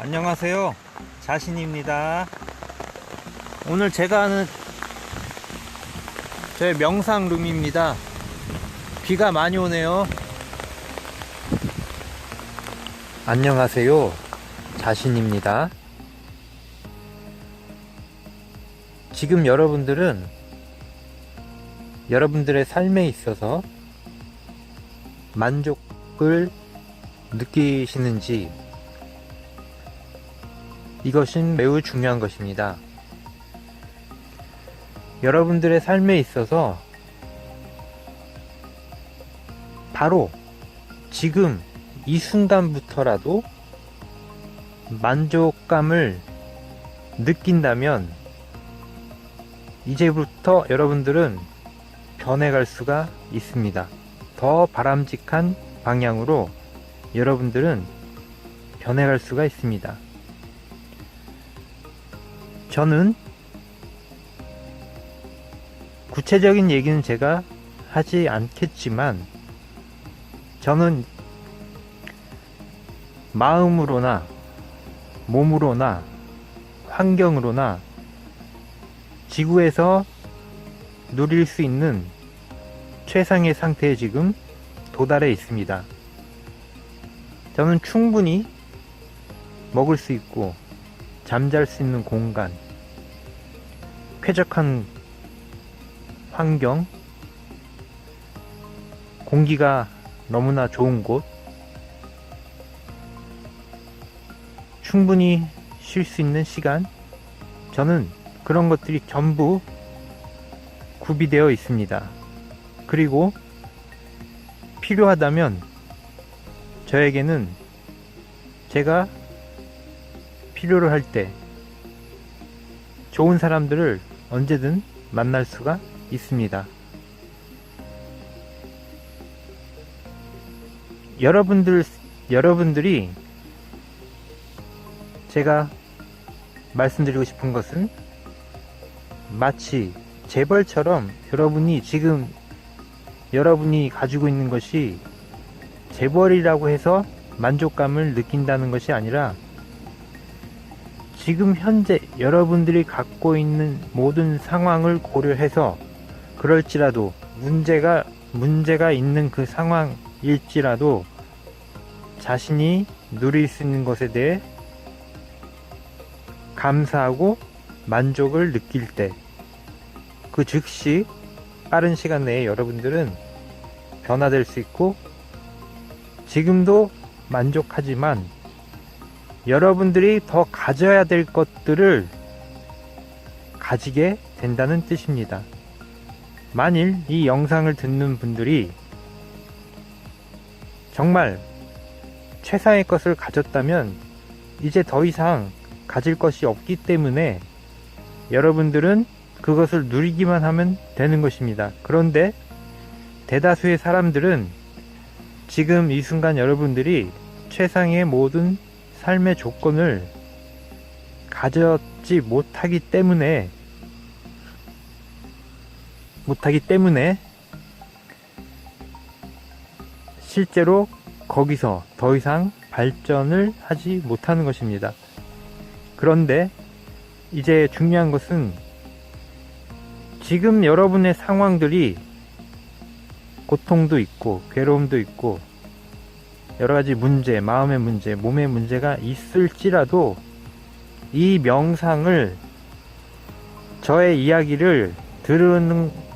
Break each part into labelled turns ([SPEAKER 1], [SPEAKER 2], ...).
[SPEAKER 1] 안녕하세요, 자신입니다. 오늘 제가 하는 저의 명상룸입니다. 비가 많이 오네요. 안녕하세요, 자신입니다. 지금 여러분들은 여러분들의 삶에 있어서 만족을 느끼시는지, 이것은 매우 중요한 것입니다. 여러분들의 삶에 있어서 바로 지금 이 순간부터라도 만족감을 느낀다면 이제부터 여러분들은 변해갈 수가 있습니다. 더 바람직한 방향으로 여러분들은 변해갈 수가 있습니다. 저는 구체적인 얘기는 제가 하지 않겠지만, 저는 마음으로나 몸으로나 환경으로나 지구에서 누릴 수 있는 최상의 상태에 지금 도달해 있습니다. 저는 충분히 먹을 수 있고 잠잘 수 있는 공간, 쾌적한 환경, 공기가 너무나 좋은 곳, 충분히 쉴 수 있는 시간, 저는 그런 것들이 전부 구비되어 있습니다. 그리고 필요하다면 저에게는 제가 필요로 할 때 좋은 사람들을 언제든 만날 수가 있습니다. 여러분들이 제가 말씀드리고 싶은 것은 마치 재벌처럼 여러분이 가지고 있는 것이 재벌이라고 해서 만족감을 느낀다는 것이 아니라, 지금 현재 여러분들이 갖고 있는 모든 상황을 고려해서, 그럴지라도 문제가 있는 그 상황일지라도 자신이 누릴 수 있는 것에 대해 감사하고 만족을 느낄 때, 그 즉시 빠른 시간 내에 여러분들은 변화될 수 있고, 지금도 만족하지만 여러분들이 더 가져야 될 것들을 가지게 된다는 뜻입니다. 만일 이 영상을 듣는 분들이 정말 최상의 것을 가졌다면 이제 더 이상 가질 것이 없기 때문에 여러분들은 그것을 누리기만 하면 되는 것입니다. 그런데 대다수의 사람들은 지금 이 순간 여러분들이 최상의 모든 삶의 조건을 가졌지 못하기 때문에 실제로 거기서 더 이상 발전을 하지 못하는 것입니다. 그런데 이제 중요한 것은, 지금 여러분의 상황들이 고통도 있고 괴로움도 있고 여러가지 문제, 마음의 문제, 몸의 문제가 있을지라도 이 명상을, 저의 이야기를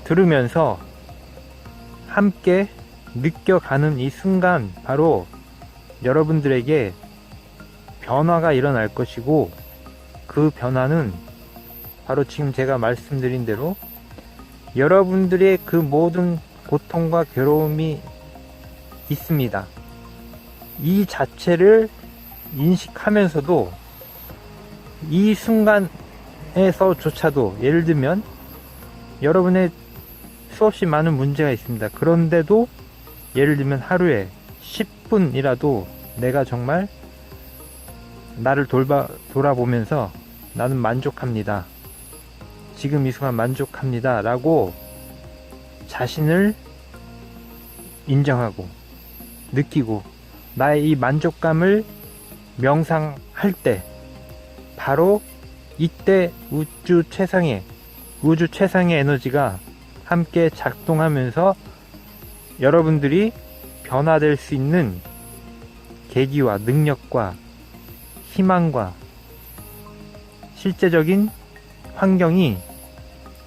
[SPEAKER 1] 들으면서 함께 느껴가는 이 순간, 바로 여러분들에게 변화가 일어날 것이고, 그 변화는 바로 지금 제가 말씀드린 대로 여러분들의 그 모든 고통과 괴로움이 있습니다. 이 자체를 인식하면서도 이 순간에서조차도, 예를 들면 여러분의 수없이 많은 문제가 있습니다. 그런데도 예를 들면 하루에 10분이라도 내가 정말 나를 돌아보면서 나는 만족합니다, 지금 이 순간 만족합니다 라고 자신을 인정하고 느끼고 나의 이 만족감을 명상할 때 바로 이때 우주 최상의 에너지가 함께 작동하면서 여러분들이 변화될 수 있는 계기와 능력과 희망과 실제적인 환경이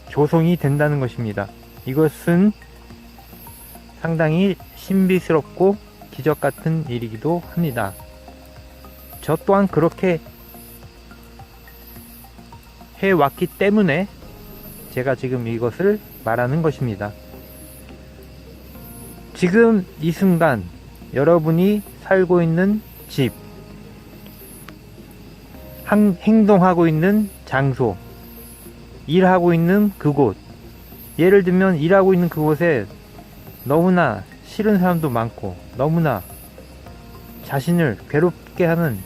[SPEAKER 1] 조성이 된다는 것입니다. 이것은 상당히 신비스럽고 기적 같은 일이기도 합니다. 저 또한 그렇게 해왔기 때문에 제가 지금 이것을 말하는 것입니다. 지금 이 순간 여러분이 살고 있는 집, 행동하고 있는 장소, 일하고 있는 그곳, 예를 들면 일하고 있는 그곳에 너무나 싫은 사람도 많고 너무나 자신을 괴롭게 하는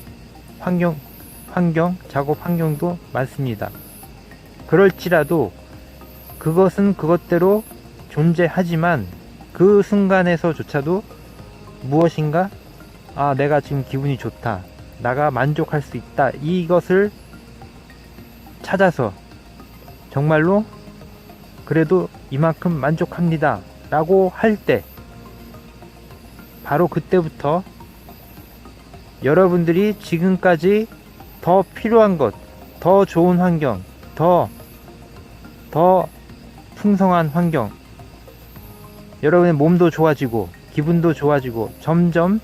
[SPEAKER 1] 작업 환경도 많습니다. 그럴지라도 그것은 그것대로 존재하지만 그 순간에서조차도 무엇인가 내가 지금 기분이 좋다, 나가 만족할 수 있다, 이것을 찾아서 정말로 그래도 이만큼 만족합니다 라고 할 때 바로 그때부터 여러분들이 지금까지 더 필요한 것, 더 좋은 환경, 더 풍성한 환경, 여러분의 몸도 좋아지고 기분도 좋아지고 점점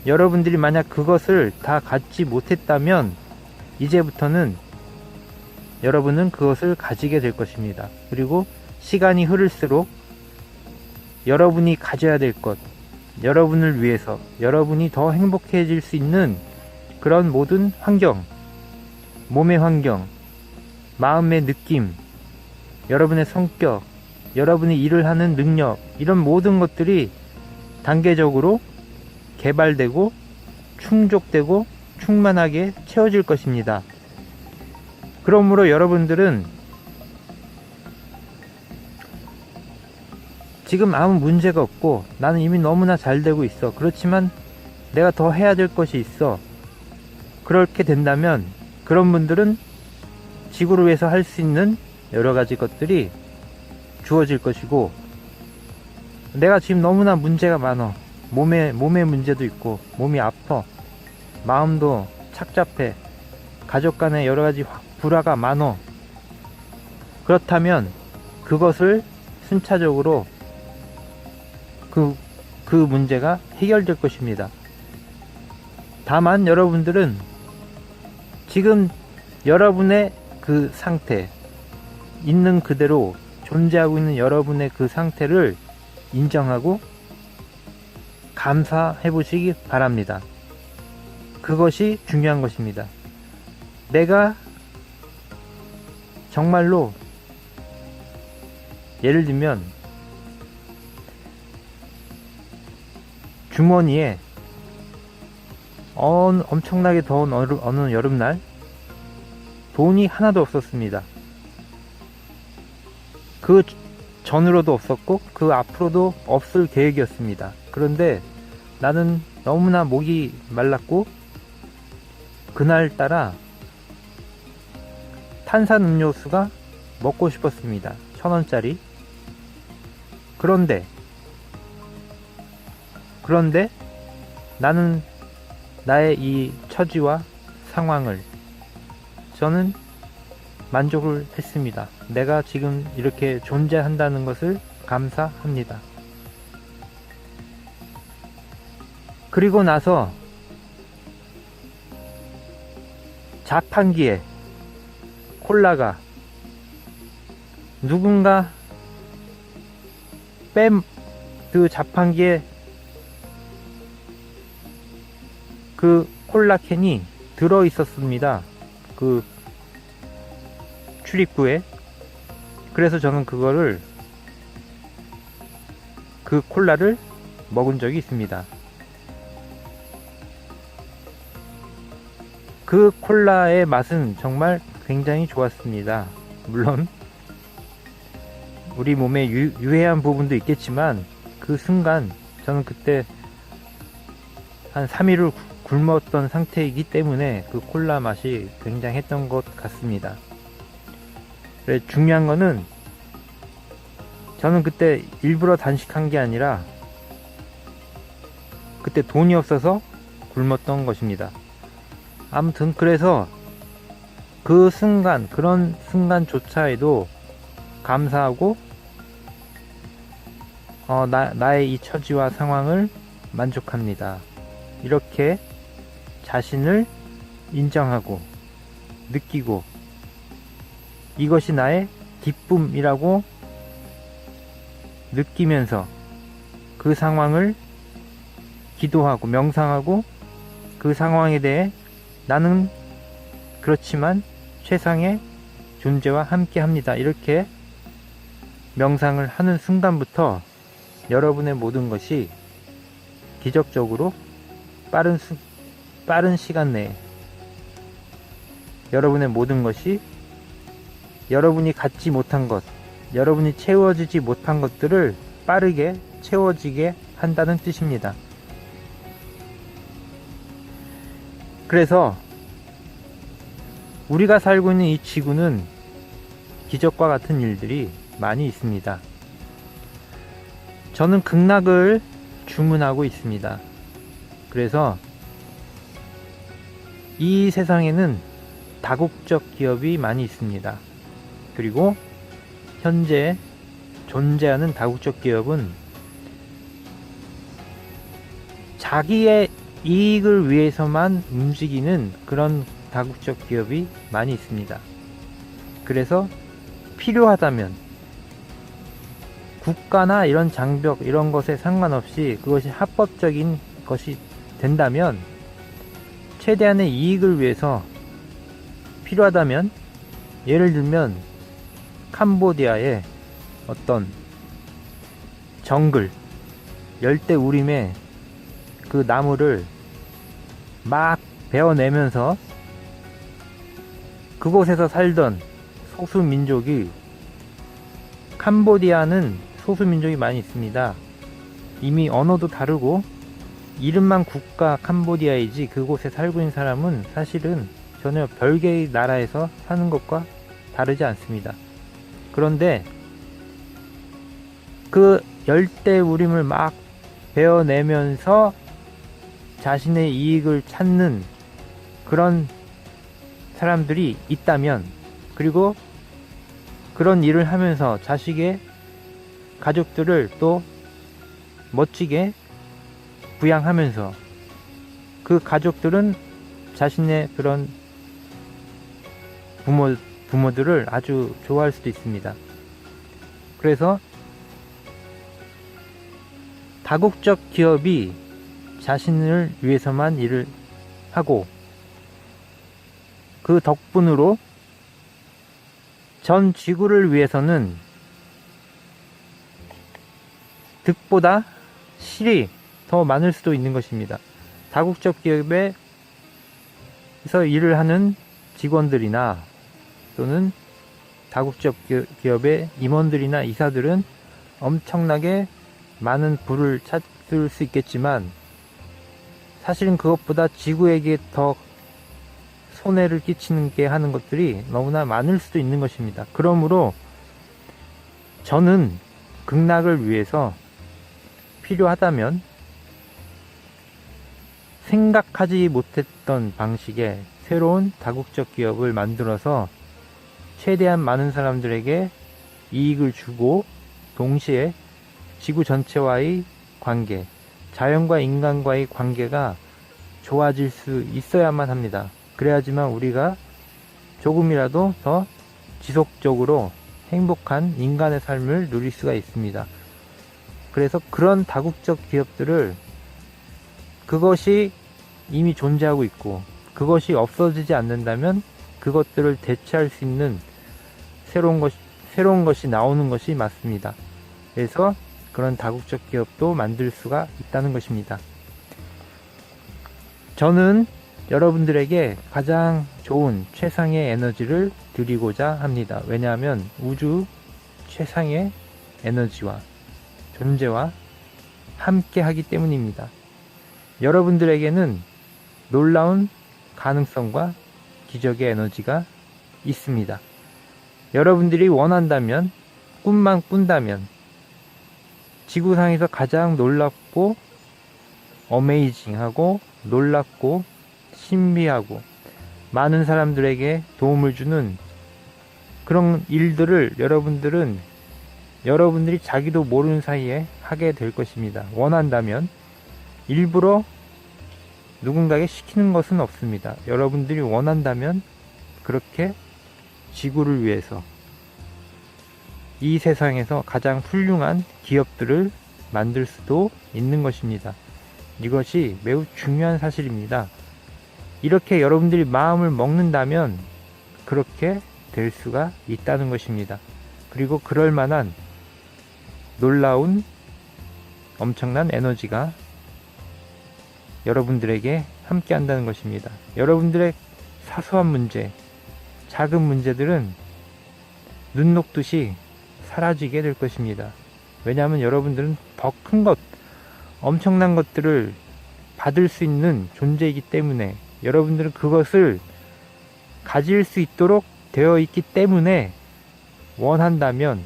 [SPEAKER 1] 여러분들이 만약 그것을 다 갖지 못했다면 이제부터는 여러분은 그것을 가지게 될 것입니다. 그리고 시간이 흐를수록 여러분이 가져야 될 것, 여러분을 위해서 여러분이 더 행복해질 수 있는 그런 모든 환경, 몸의 환경, 마음의 느낌, 여러분의 성격, 여러분이 일을 하는 능력, 이런 모든 것들이 단계적으로 개발되고 충족되고 충만하게 채워질 것입니다. 그러므로 여러분들은 지금 아무 문제가 없고 나는 이미 너무나 잘 되고 있어, 그렇지만 내가 더 해야 될 것이 있어, 그렇게 된다면 그런 분들은 지구를 위해서 할 수 있는 여러 가지 것들이 주어질 것이고, 내가 지금 너무나 문제가 많아, 몸에 문제도 있고 몸이 아파, 마음도 착잡해, 가족 간에 여러 가지 불화가 많아, 그렇다면 그것을 순차적으로 그 문제가 해결될 것입니다. 다만 여러분들은 지금 여러분의 그 상태, 있는 그대로 존재하고 있는 여러분의 그 상태를 인정하고 감사해 보시기 바랍니다. 그것이 중요한 것입니다. 내가 정말로 예를 들면 주머니에 엄청나게 더운 어느 여름날 돈이 하나도 없었습니다. 그 전으로도 없었고 그 앞으로도 없을 계획이었습니다. 그런데 나는 너무나 목이 말랐고 그날따라 탄산음료수가 먹고 싶었습니다. 1,000원짜리. 그런데 나는 나의 이 처지와 상황을 저는 만족을 했습니다. 내가 지금 이렇게 존재한다는 것을 감사합니다. 그리고 나서 자판기에 콜라가 누군가 그 자판기에 그 콜라캔이 들어 있었습니다. 그 출입구에. 그래서 저는 그 콜라를 먹은 적이 있습니다. 그 콜라의 맛은 정말 굉장히 좋았습니다. 물론 우리 몸에 유해한 부분도 있겠지만 그 순간 저는 그때 한 3일을 굶었던 상태이기 때문에 그 콜라 맛이 굉장했던 것 같습니다. 그래, 중요한 거는 저는 그때 일부러 단식한 게 아니라 그때 돈이 없어서 굶었던 것입니다. 아무튼 그래서 그 순간, 그런 순간조차에도 감사하고 나의 이 처지와 상황을 만족합니다. 이렇게 자신을 인정하고 느끼고 이것이 나의 기쁨이라고 느끼면서 그 상황을 기도하고 명상하고 그 상황에 대해 나는 그렇지만 최상의 존재와 함께 합니다. 이렇게 명상을 하는 순간부터 여러분의 모든 것이 기적적으로 빠른 시간 내에 여러분의 모든 것이 여러분이 갖지 못한 것, 여러분이 채워지지 못한 것들을 빠르게 채워지게 한다는 뜻입니다. 그래서 우리가 살고 있는 이 지구는 기적과 같은 일들이 많이 있습니다. 저는 극락을 주문하고 있습니다. 그래서 이 세상에는 다국적 기업이 많이 있습니다. 그리고 현재 존재하는 다국적 기업은 자기의 이익을 위해서만 움직이는 그런 다국적 기업이 많이 있습니다. 그래서 필요하다면 국가나 이런 장벽 이런 것에 상관없이 그것이 합법적인 것이 된다면 최대한의 이익을 위해서 필요하다면 예를 들면 캄보디아의 어떤 정글 열대우림의 그 나무를 막 베어내면서 그곳에서 살던 소수민족이 캄보디아는 소수민족이 많이 있습니다. 이미 언어도 다르고 이름만 국가 캄보디아이지 그곳에 살고 있는 사람은 사실은 전혀 별개의 나라에서 사는 것과 다르지 않습니다. 그런데 그 열대우림을 막 베어내면서 자신의 이익을 찾는 그런 사람들이 있다면, 그리고 그런 일을 하면서 자식의 가족들을 또 멋지게 부양하면서 그 가족들은 자신의 그런 부모들을 아주 좋아할 수도 있습니다. 그래서 다국적 기업이 자신을 위해서만 일을 하고 그 덕분으로 전 지구를 위해서는 득보다 실이 더 많을 수도 있는 것입니다. 다국적 기업에서 일을 하는 직원들이나 또는 다국적 기업의 임원들이나 이사들은 엄청나게 많은 부를 찾을 수 있겠지만 사실은 그것보다 지구에게 더 손해를 끼치는 게 하는 것들이 너무나 많을 수도 있는 것입니다. 그러므로 저는 극락을 위해서 필요하다면 생각하지 못했던 방식의 새로운 다국적 기업을 만들어서 최대한 많은 사람들에게 이익을 주고 동시에 지구 전체와의 관계, 자연과 인간과의 관계가 좋아질 수 있어야만 합니다. 그래야지만 우리가 조금이라도 더 지속적으로 행복한 인간의 삶을 누릴 수가 있습니다. 그래서 그런 다국적 기업들을 그것이 이미 존재하고 있고 그것이 없어지지 않는다면 그것들을 대체할 수 있는 새로운 것이 나오는 것이 맞습니다. 그래서 그런 다국적 기업도 만들 수가 있다는 것입니다. 저는 여러분들에게 가장 좋은 최상의 에너지를 드리고자 합니다. 왜냐하면 우주 최상의 에너지와 존재와 함께 하기 때문입니다. 여러분들에게는 놀라운 가능성과 기적의 에너지가 있습니다. 여러분들이 원한다면, 꿈만 꾼다면 지구상에서 가장 놀랍고 어메이징하고 놀랍고 신비하고 많은 사람들에게 도움을 주는 그런 일들을 여러분들이 자기도 모르는 사이에 하게 될 것입니다. 원한다면. 일부러 누군가에게 시키는 것은 없습니다. 여러분들이 원한다면 그렇게 지구를 위해서 이 세상에서 가장 훌륭한 기업들을 만들 수도 있는 것입니다. 이것이 매우 중요한 사실입니다. 이렇게 여러분들이 마음을 먹는다면 그렇게 될 수가 있다는 것입니다. 그리고 그럴 만한 놀라운 엄청난 에너지가 여러분들에게 함께 한다는 것입니다. 여러분들의 사소한 문제, 작은 문제들은 눈 녹듯이 사라지게 될 것입니다. 왜냐하면 여러분들은 더 큰 것, 엄청난 것들을 받을 수 있는 존재이기 때문에, 여러분들은 그것을 가질 수 있도록 되어 있기 때문에, 원한다면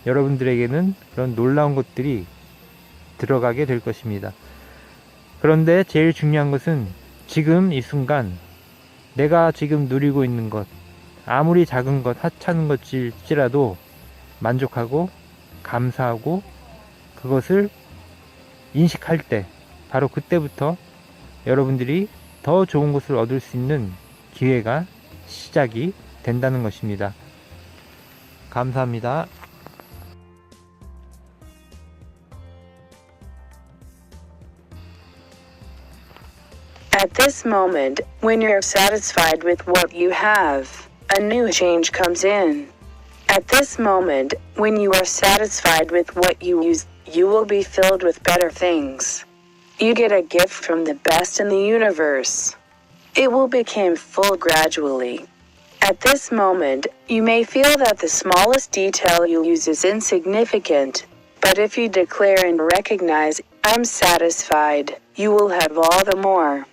[SPEAKER 1] 여러분들에게는 그런 놀라운 것들이 들어가게 될 것입니다. 그런데 제일 중요한 것은 지금 이 순간 내가 지금 누리고 있는 것, 아무리 작은 것, 하찮은 것일지라도 만족하고 감사하고 그것을 인식할 때, 바로 그때부터 여러분들이 더 좋은 것을 얻을 수 있는 기회가 시작이 된다는 것입니다. 감사합니다.
[SPEAKER 2] At this moment, when you're satisfied with what you have, a new change comes in. At this moment, when you are satisfied with what you use, you will be filled with better things. You get a gift from the best in the universe. It will become full gradually. At this moment, you may feel that the smallest detail you use is insignificant, but if you declare and recognize, I'm satisfied, you will have all the more.